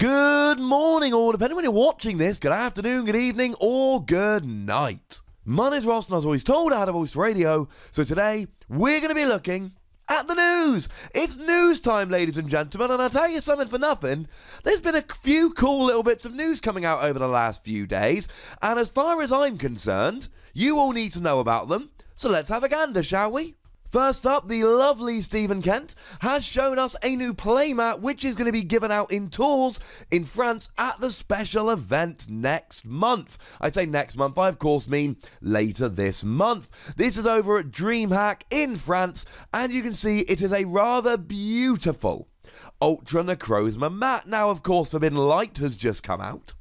Good morning, or depending when you're watching this, good afternoon, good evening, or good night. My name is Ross, and I was always told I had a voice for radio, so today we're going to be looking at the news. It's news time, ladies and gentlemen, and I'll tell you something for nothing. There's been a few cool little bits of news coming out over the last few days, and as far as I'm concerned, you all need to know about them, so let's have a gander, shall we? First up, the lovely Stephen Kent has shown us a new playmat which is going to be given out in tours in France at the special event next month. I say next month, I of course mean later this month. This is over at DreamHack in France, and you can see it is a rather beautiful Ultra Necrozma mat. Now, of course, Forbidden Light has just come out,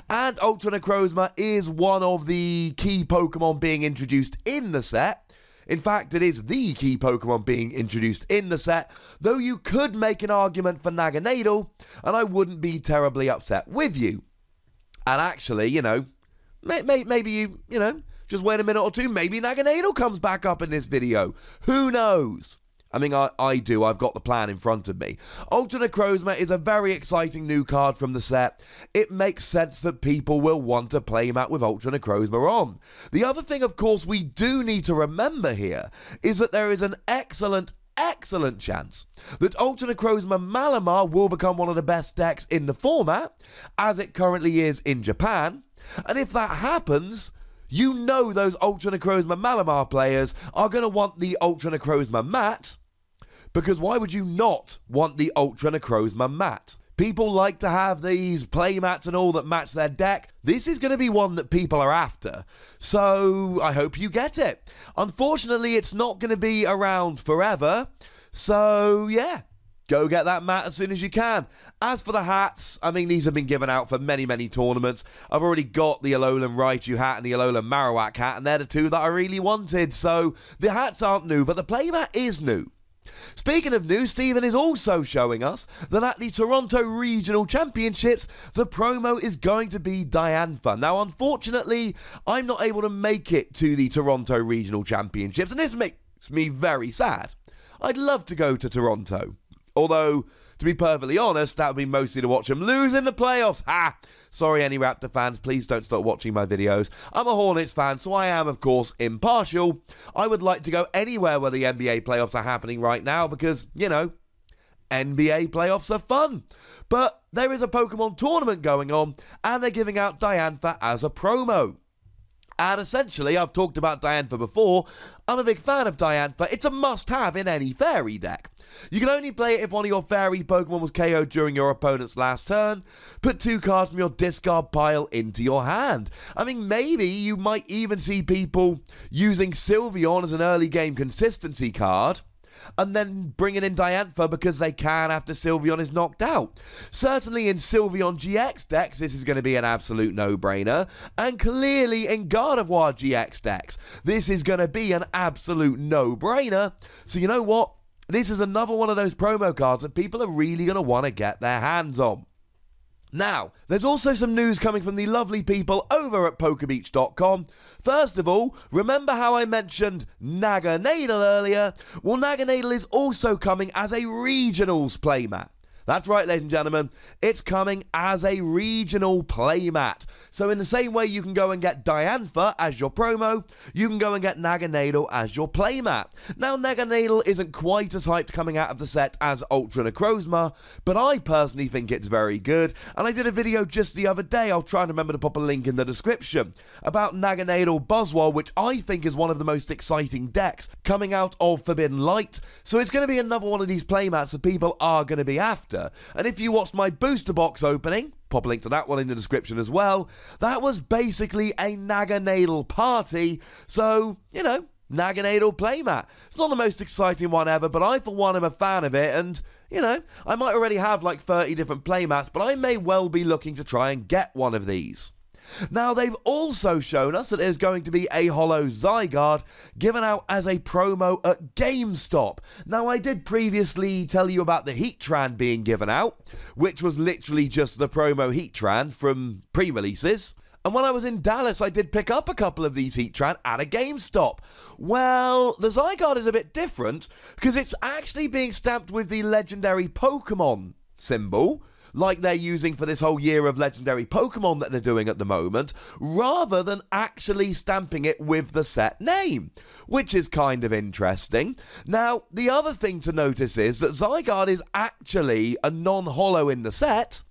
and Ultra Necrozma is one of the key Pokemon being introduced in the set. In fact, it is the key Pokemon being introduced in the set, though you could make an argument for Naganadel, and I wouldn't be terribly upset with you. And actually, maybe you just wait a minute or two, maybe Naganadel comes back up in this video. Who knows? I mean, I do. I've got the plan in front of me. Ultra Necrozma is a very exciting new card from the set. It makes sense that people will want to playmat with Ultra Necrozma on. The other thing, of course, we do need to remember here is that there is an excellent chance that Ultra Necrozma Malamar will become one of the best decks in the format, as it currently is in Japan. And if that happens, you know those Ultra Necrozma Malamar players are going to want the Ultra Necrozma mat, because why would you not want the Ultra Necrozma mat? People like to have these playmats and all that match their deck. This is going to be one that people are after, so I hope you get it. Unfortunately, it's not going to be around forever, so yeah. Go get that mat as soon as you can. As for the hats, I mean, these have been given out for many, many tournaments. I've already got the Alolan Raichu hat and the Alolan Marowak hat, and they're the two that I really wanted. So the hats aren't new, but the playmat is new. Speaking of new, Stephen is also showing us that at the Toronto Regional Championships, the promo is going to be Diantha. Now, unfortunately, I'm not able to make it to the Toronto Regional Championships, and this makes me very sad. I'd love to go to Toronto. Although, to be perfectly honest, that would be mostly to watch them lose in the playoffs. Ha! Sorry, any Raptor fans, please don't stop watching my videos. I'm a Hornets fan, so I am, of course, impartial. I would like to go anywhere where the NBA playoffs are happening right now because, NBA playoffs are fun. But there is a Pokemon tournament going on, and they're giving out Diantha as a promo. And essentially, I've talked about Diantha before. I'm a big fan of Diantha. It's a must-have in any fairy deck. You can only play it if one of your fairy Pokemon was KO'd during your opponent's last turn. Put 2 cards from your discard pile into your hand. I mean, maybe you might even see people using Sylveon as an early game consistency card, and then bringing in Diantha because they can after Sylveon is knocked out. Certainly in Zekrom-GX decks, this is going to be an absolute no-brainer. And clearly in Gardevoir-GX decks, this is going to be an absolute no-brainer. So you know what? This is another one of those promo cards that people are really going to want to get their hands on. Now, there's also some news coming from the lovely people over at PokeBeach.com. First of all, remember how I mentioned Naganadel earlier? Well, Naganadel is also coming as a regionals playmat. That's right, ladies and gentlemen, it's coming as a regional playmat. So in the same way you can go and get Diantha as your promo, you can go and get Naganadel as your playmat. Now, Naganadel isn't quite as hyped coming out of the set as Ultra Necrozma, but I personally think it's very good, and I did a video just the other day, I'll try and remember to pop a link in the description, about Naganadel Buzzwole, which I think is one of the most exciting decks coming out of Forbidden Light. So it's going to be another one of these playmats that people are going to be after. And if you watched my booster box opening, pop a link to that one in the description as well, that was basically a Naganadel party, so, Naganadel playmat. It's not the most exciting one ever, but I for one am a fan of it, and, I might already have like 30 different playmats, but I may well be looking to try and get one of these. Now, they've also shown us that there's going to be a holo Zygarde given out as a promo at Gamestop. Now, I did previously tell you about the Heatran being given out, which was literally just the promo Heatran from pre-releases. And when I was in Dallas, I did pick up a couple of these Heatran at a Gamestop. Well, the Zygarde is a bit different because it's actually being stamped with the legendary Pokémon symbol, like they're using for this whole year of legendary Pokemon that they're doing at the moment, rather than actually stamping it with the set name, which is kind of interesting. Now, the other thing to notice is that Zygarde is actually a non-holo in the set,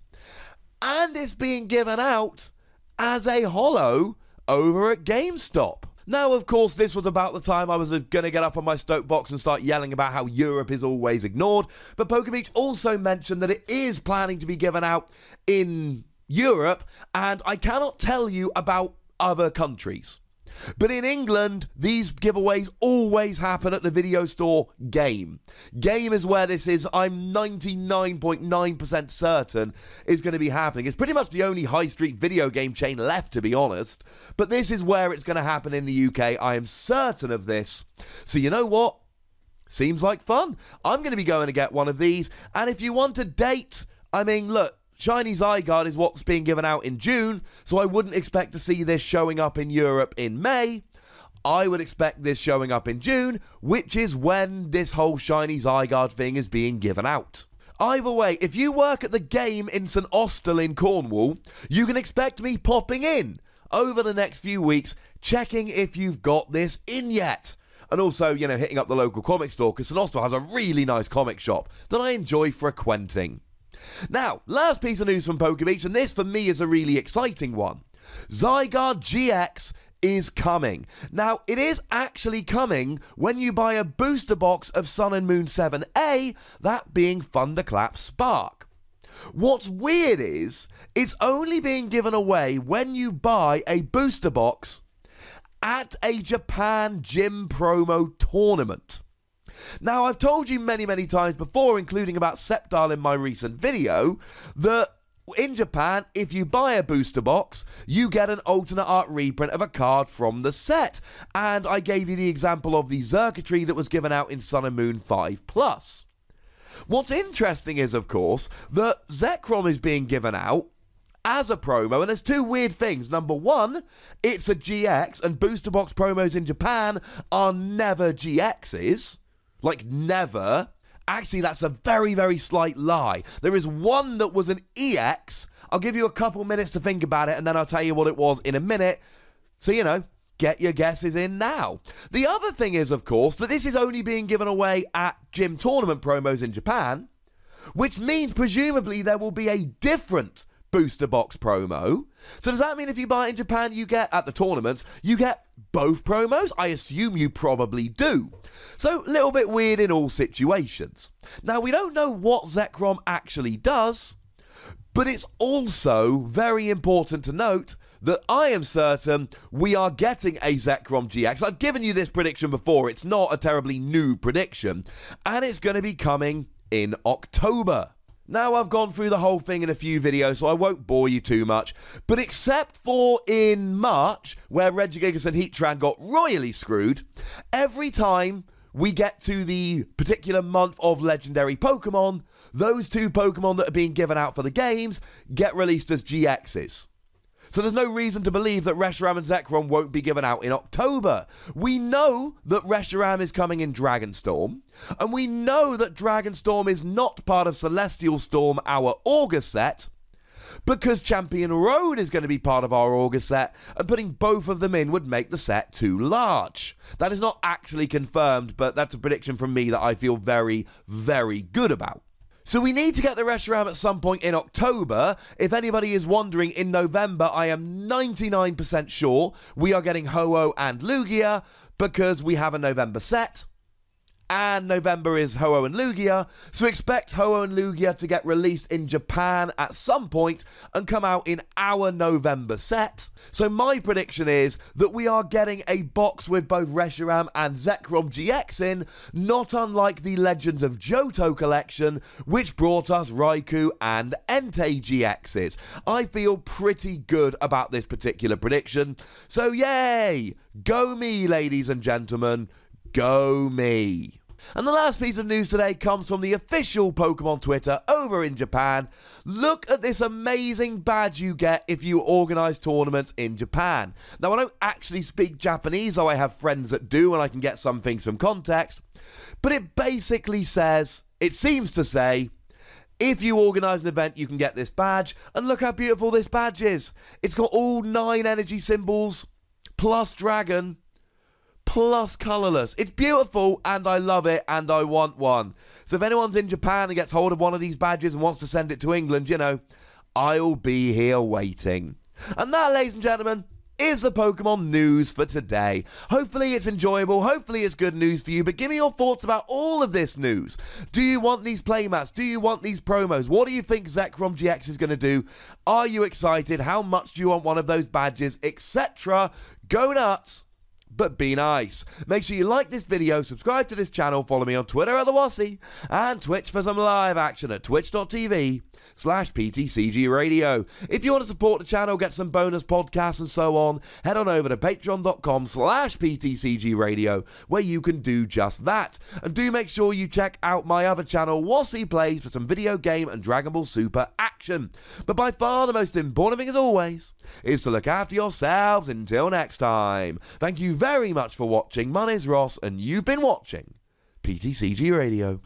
and it's being given out as a holo over at Gamestop. Now, of course, this was about the time I was going to get up on my soapbox and start yelling about how Europe is always ignored, but PokeBeach also mentioned that it is planning to be given out in Europe, and I cannot tell you about other countries. But in England, these giveaways always happen at the video store Game. Game is where this is, I'm 99.9% certain, is going to be happening. It's pretty much the only high street video game chain left, to be honest. But this is where it's going to happen in the UK. I am certain of this. So you know what? Seems like fun. I'm going to be going to get one of these. And if you want a date, I mean, look, Shiny Zygarde is what's being given out in June, so I wouldn't expect to see this showing up in Europe in May. I would expect this showing up in June, which is when this whole Shiny Zygarde thing is being given out. Either way, if you work at the Game in St Austell in Cornwall, you can expect me popping in over the next few weeks, checking if you've got this in yet. And also, you know, hitting up the local comic store, because St Austell has a really nice comic shop that I enjoy frequenting. Now, last piece of news from PokeBeach, and this for me is a really exciting one. Zygarde-GX is coming. Now, it is actually coming when you buy a booster box of Sun and Moon 7A, that being Thunderclap Spark. What's weird is, it's only being given away when you buy a booster box at a Japan Gym Promo tournament. Now, I've told you many, many times before, including about Sceptile in my recent video, that in Japan, if you buy a booster box, you get an alternate art reprint of a card from the set. And I gave you the example of the Xurkitree that was given out in Sun and Moon 5+. What's interesting is, of course, that Zekrom is being given out as a promo, and there's two weird things. Number one, it's a GX, and booster box promos in Japan are never GXs. Like, never. Actually, that's a very, very slight lie. There is one that was an EX. I'll give you a couple minutes to think about it, and then I'll tell you what it was in a minute. So, you know, get your guesses in now. The other thing is, of course, that this is only being given away at gym tournament promos in Japan, which means, presumably, there will be a different booster box promo. So does that mean if you buy it in Japan, you get, at the tournaments, you get both promos? I assume you probably do. So, a little bit weird in all situations. Now, we don't know what Zekrom actually does, but it's also very important to note that I am certain we are getting a Zekrom-GX. I've given you this prediction before. It's not a terribly new prediction, and it's going to be coming in October. Now, I've gone through the whole thing in a few videos, so I won't bore you too much. But except for in March, where Regigigas and Heatran got royally screwed, every time we get to the particular month of legendary Pokemon, those two Pokemon that are being given out for the games get released as GXs. So there's no reason to believe that Reshiram and Zekrom won't be given out in October. We know that Reshiram is coming in Dragonstorm, and we know that Dragonstorm is not part of Celestial Storm, our August set, because Champion Road is going to be part of our August set, and putting both of them in would make the set too large. That is not actually confirmed, but that's a prediction from me that I feel very, very good about. So we need to get the Reshiram at some point in October. If anybody is wondering, in November, I am 99% sure we are getting Ho-Oh and Lugia, because we have a November set. And November is Ho-Oh and Lugia, so expect Ho-Oh and Lugia to get released in Japan at some point and come out in our November set. So my prediction is that we are getting a box with both Reshiram and Zekrom-GX in, not unlike the Legends of Johto collection, which brought us Raikou and Entei GXs. I feel pretty good about this particular prediction, so yay! Go me, ladies and gentlemen. Go me. And the last piece of news today comes from the official Pokemon Twitter over in Japan. Look at this amazing badge you get if you organise tournaments in Japan. Now, I don't actually speak Japanese, though I have friends that do, and I can get some things from context. But it basically says, it seems to say, If you organise an event, you can get this badge, and look how beautiful this badge is. It's got all 9 energy symbols, plus dragon, plus colourless. It's beautiful, and I love it, and I want one. So if anyone's in Japan and gets hold of one of these badges and wants to send it to England, you know, I'll be here waiting. And that, ladies and gentlemen, is the Pokemon news for today. Hopefully it's enjoyable, hopefully it's good news for you, but give me your thoughts about all of this news. Do you want these Playmats? Do you want these promos? What do you think Zekrom-GX is going to do? Are you excited? How much do you want one of those badges, etc.? Go nuts, but be nice. Make sure you like this video, subscribe to this channel, follow me on Twitter at TheWassy, and Twitch for some live action at twitch.tv/PTCGRadio. If you want to support the channel, get some bonus podcasts and so on, head on over to patreon.com/PTCGRadio, where you can do just that. And do make sure you check out my other channel, Wassy Plays, for some video game and Dragon Ball Super action. But by far the most important thing, as always, is to look after yourselves until next time. Thank you very much for watching. My name's Ross, and you've been watching PTCG Radio.